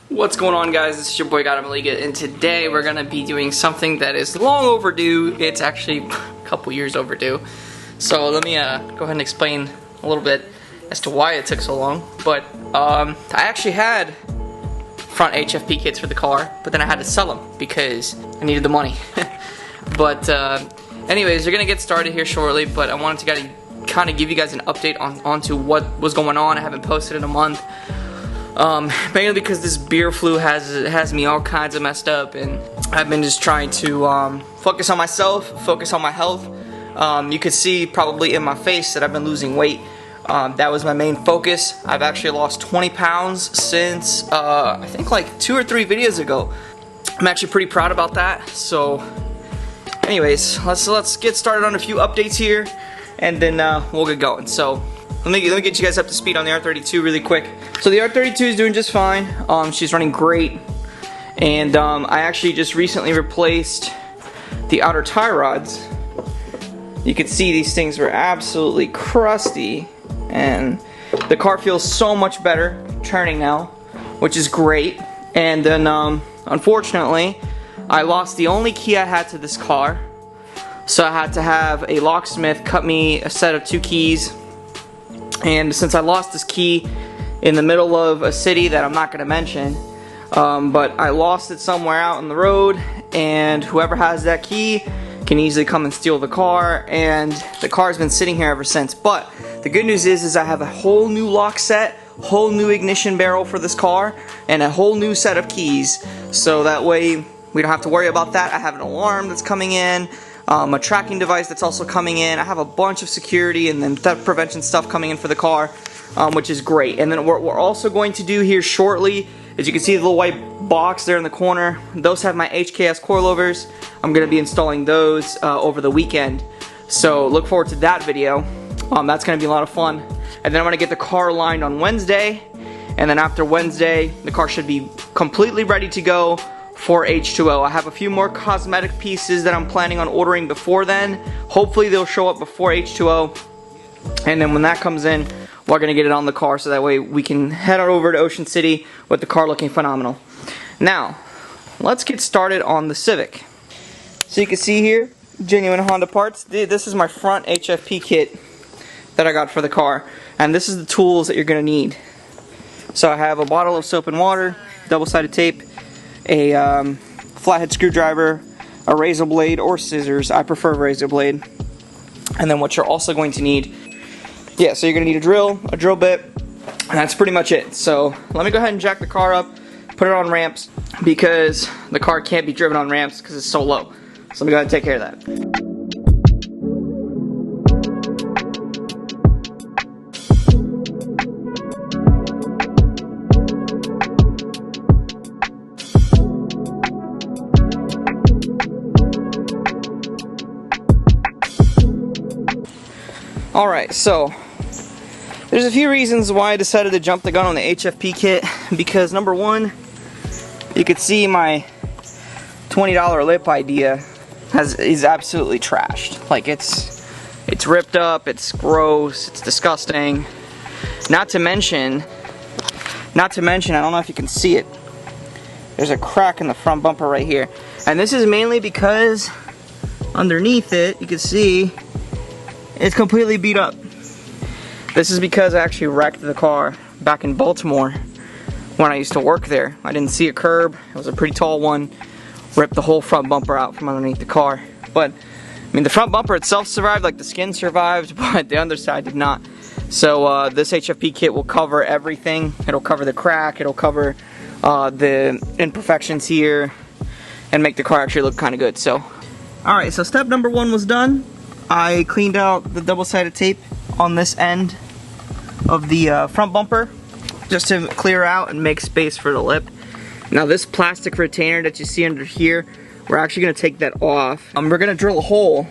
What's going on, guys? This is your boy God Maliga, and today we're gonna be doing something that is long overdue. It's actually a couple years overdue. So let me go ahead and explain a little bit as to why it took so long. But I actually had front HFP kits for the car, but then I had to sell them because I needed the money. But anyways, we're gonna get started here shortly. But I wanted to kind of give you guys an update onto what was going on. I haven't posted in a month. Mainly because this beer flu has me all kinds of messed up, and I've been just trying to focus on myself, focus on my health. You could see probably in my face that I've been losing weight. That was my main focus. I've actually lost 20 pounds since I think like 2 or 3 videos ago. I'm actually pretty proud about that. So anyways, let's get started on a few updates here, and then we'll get going. So let me get you guys up to speed on the R32 really quick. So the R32 is doing just fine. She's running great, and I actually just recently replaced the outer tie rods. You can see these things were absolutely crusty, and the car feels so much better turning now, which is great. And then unfortunately, I lost the only key I had to this car, so I had to have a locksmith cut me a set of 2 keys. And since I lost this key in the middle of a city that I'm not going to mention, but I lost it somewhere out on the road, and whoever has that key can easily come and steal the car, and the car's been sitting here ever since. But the good news is I have a whole new lock set, whole new ignition barrel for this car, and a whole new set of keys, so that way we don't have to worry about that. I have an alarm that's coming in, a tracking device that's also coming in. I have a bunch of security and then theft prevention stuff coming in for the car, which is great. And then what we're also going to do here shortly, as you can see the little white box there in the corner, those have my HKS coilovers. I'm going to be installing those over the weekend, so look forward to that video. That's going to be a lot of fun. And then I'm going to get the car lined on Wednesday, and then after Wednesday the car should be completely ready to go for H2O. I have a few more cosmetic pieces that I'm planning on ordering before then. Hopefully they'll show up before H2O, and then when that comes in, we're gonna get it on the car, so that way we can head on over to Ocean City with the car looking phenomenal. Now, let's get started on the Civic. So you can see here, genuine Honda parts. This is my front HFP kit that I got for the car, and this is the tools that you're gonna need. So I have a bottle of soap and water, double-sided tape, a flathead screwdriver, a razor blade or scissors. I prefer razor blade. And then what you're also going to need, so you're going to need a drill bit, and that's pretty much it. So let me go ahead and jack the car up, put it on ramps, because the car can't be driven on ramps because it's so low. So let me go ahead and take care of that. Alright, so there's a few reasons why I decided to jump the gun on the HFP kit, because number one, you could see my $20 lip idea is absolutely trashed. Like it's ripped up, it's gross, it's disgusting. Not to mention, I don't know if you can see it, there's a crack in the front bumper right here. And this is mainly because underneath it, you can see it's completely beat up. This is because I actually wrecked the car back in Baltimore when I used to work there. I didn't see a curb, it was a pretty tall one, ripped the whole front bumper out from underneath the car. But, I mean, the front bumper itself survived, like the skin survived, but the underside did not. So this HFP kit will cover everything. It'll cover the crack, it'll cover the imperfections here, and make the car actually look kind of good. So, alright, so step number 1 was done. I cleaned out the double-sided tape on this end of the front bumper just to clear out and make space for the lip. Now this plastic retainer that you see under here, we're actually going to take that off. We're going to drill a hole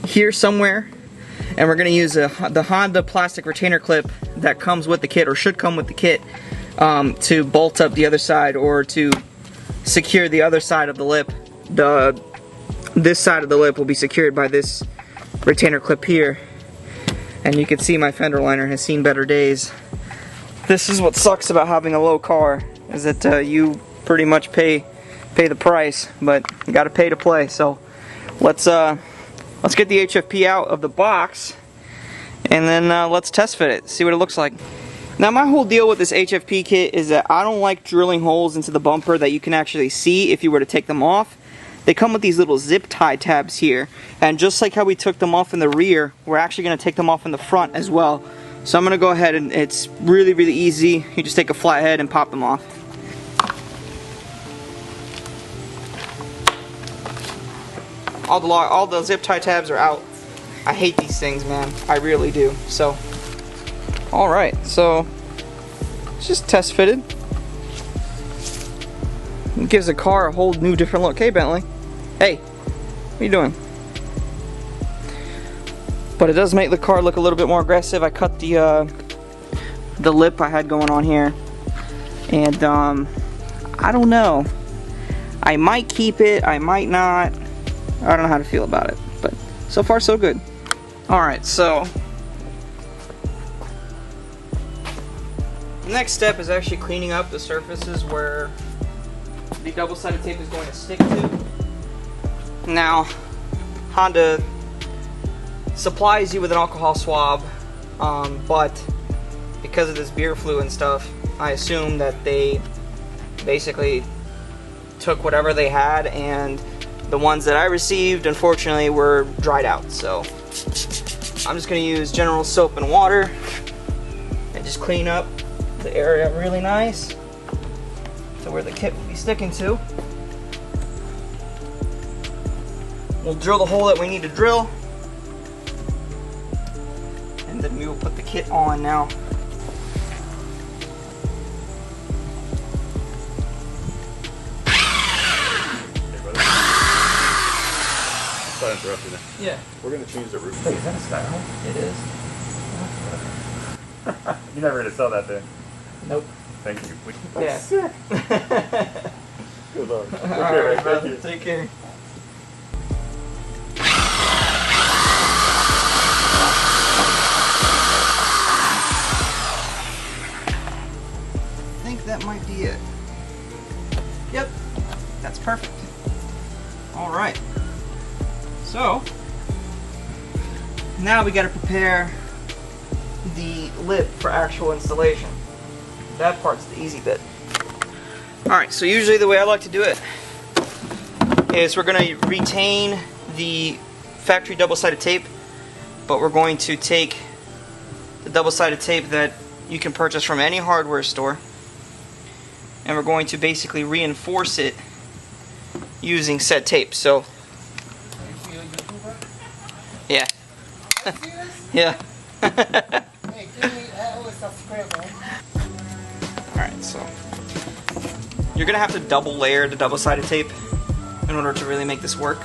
here somewhere, and we're going to use the Honda plastic retainer clip that comes with the kit, or should come with the kit, to bolt up the other side, or to secure the other side of the lip. This side of the lip will be secured by this retainer clip here, and you can see my fender liner has seen better days. This is what sucks about having a low car. is that you pretty much pay the price, but you got to pay to play. So let's get the HFP out of the box, and then let's test fit it, see what it looks like. Now my whole deal with this HFP kit is that I don't like drilling holes into the bumper that you can actually see if you were to take them off. They come with these little zip tie tabs here, and just like how we took them off in the rear, we're actually going to take them off in the front as well. So I'm going to go ahead, and it's really easy. You just take a flathead and pop them off. All the zip tie tabs are out. I hate these things, man. I really do. So, alright, so it's just test fitted. It gives the car a whole new different look. Hey Bentley, hey, what are you doing? But it does make the car look a little bit more aggressive. I cut the lip I had going on here, and I don't know. I might keep it, I might not. I don't know how to feel about it, but so far so good. Alright, so the next step is actually cleaning up the surfaces where the double-sided tape is going to stick to. Now, Honda supplies you with an alcohol swab, but because of this beer flu and stuff, I assume that they basically took whatever they had, and the ones that I received, unfortunately, were dried out. So I'm just going to use general soap and water and just clean up the area really nice to where the kit will be sticking to. We'll drill the hole that we need to drill, and then we will put the kit on now. Sorry to interrupt you there. Yeah. We're going to change the roof. Wait, is that a style? It is. You're never going to sell that thing. Nope. Thank you. Yeah. Sick. Good luck. Okay, Alright, man, brother. thank you. Take care. I think that might be it. Yep. That's perfect. Alright. So, now we got to prepare the lip for actual installation. That part's the easy bit. Alright, so usually the way I like to do it is we're going to retain the factory double-sided tape, but we're going to take the double-sided tape that you can purchase from any hardware store, and we're going to basically reinforce it using said tape. So, yeah. Yeah. Alright, so you're gonna have to double layer the double-sided tape in order to really make this work.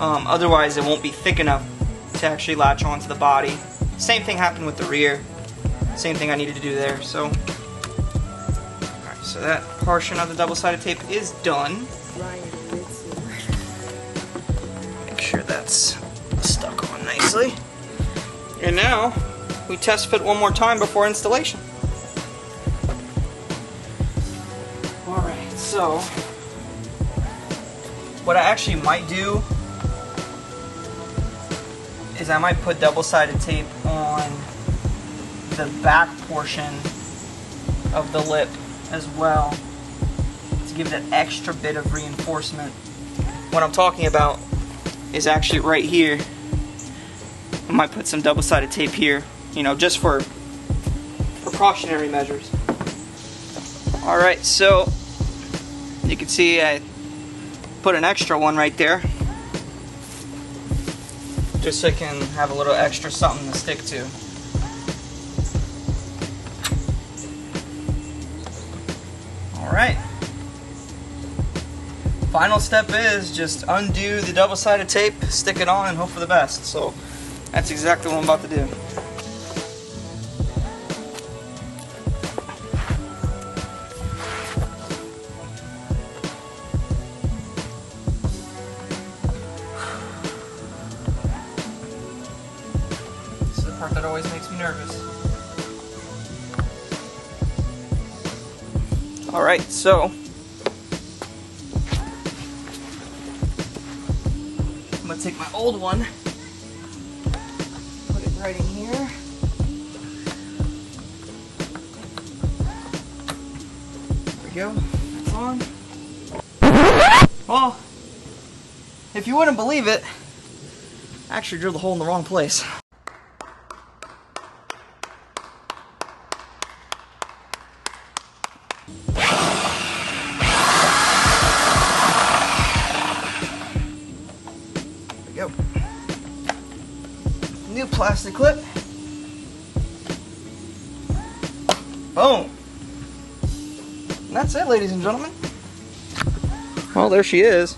Otherwise it won't be thick enough to actually latch onto the body. Same thing happened with the rear. Same thing I needed to do there. So, alright, so that portion of the double-sided tape is done. Make sure that's stuck on nicely. And now we test fit one more time before installation. Alright, so what I actually might do is I might put double-sided tape on the back portion of the lip as well to give it an extra bit of reinforcement. What I'm talking about is actually right here. I might put some double-sided tape here, you know, just for precautionary measures. Alright, so you can see I put an extra one right there, just so I can have a little extra something to stick to. Alright. Final step is just undo the double-sided tape, stick it on, and hope for the best. So that's exactly what I'm about to do. This is the part that always makes me nervous. Alright, so I'm gonna take my old one, put it right in here. There we go. It's on. Well, if you wouldn't believe it, I actually drilled the hole in the wrong place. There we go. New plastic clip. Boom. And that's it, ladies and gentlemen. Well, there she is.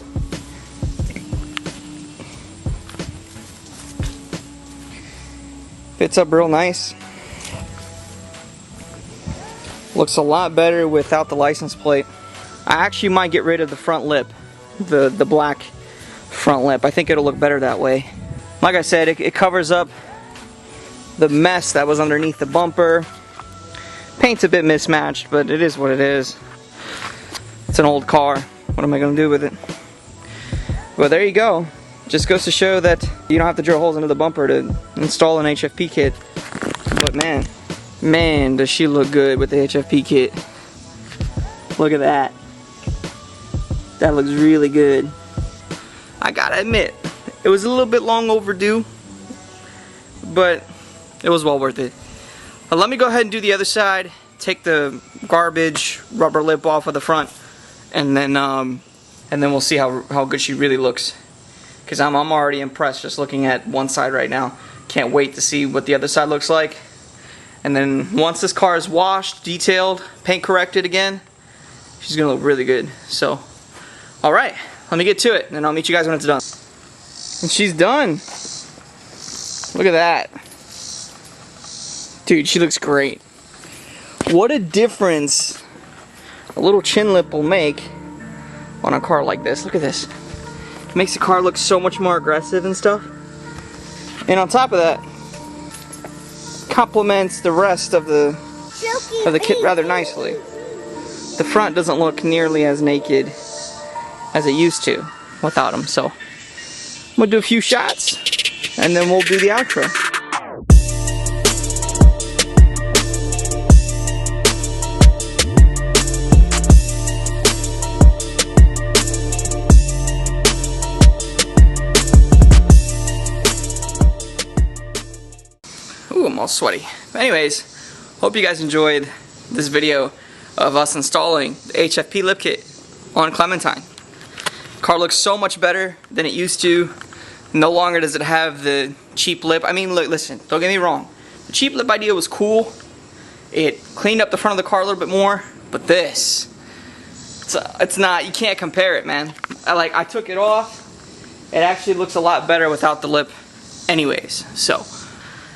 Fits up real nice. Looks a lot better without the license plate. I actually might get rid of the front lip, the black front lip. I think it'll look better that way. Like I said, it covers up the mess that was underneath the bumper. Paint's a bit mismatched, but it is what it is. It's an old car. What am I gonna do with it? Well, there you go. Just goes to show that you don't have to drill holes into the bumper to install an HFP kit. But man, does she look good with the HFP kit. Look at that. That looks really good. I gotta admit, it was a little bit long overdue, but it was well worth it. But let me go ahead and do the other side, take the garbage rubber lip off of the front, and then we'll see how good she really looks. Because I'm already impressed just looking at one side right now. Can't wait to see what the other side looks like. And then once this car is washed, detailed, paint corrected again, she's gonna look really good. So, alright, let me get to it, and I'll meet you guys when it's done. And she's done. Look at that. Dude, she looks great. What a difference a little chin lip will make on a car like this. Look at this. It makes the car look so much more aggressive and stuff. And on top of that, complements the rest of the kit rather nicely. The front doesn't look nearly as naked as it used to without them. So I'm gonna do a few shots and then we'll do the outro. Ooh, I'm all sweaty. But anyways, hope you guys enjoyed this video of us installing the HFP lip kit on Clementine. Car looks so much better than it used to. No longer does it have the cheap lip. I mean, look, listen, don't get me wrong. The cheap lip idea was cool. It cleaned up the front of the car a little bit more, but this, it's not, you can't compare it, man. I took it off. It actually looks a lot better without the lip anyways. So,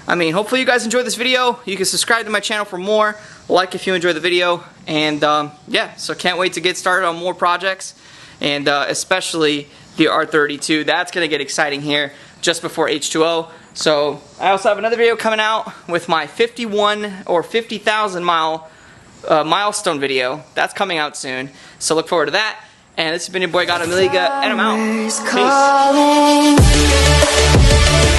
I mean, hopefully you guys enjoyed this video. You can subscribe to my channel for more. Like if you enjoyed the video. And yeah, so can't wait to get started on more projects. And especially the R32. That's going to get exciting here just before H2O. So I also have another video coming out with my 51 or 50,000 mile milestone video. That's coming out soon. So look forward to that. And this has been your boy God Ameliga, and I'm out. Peace.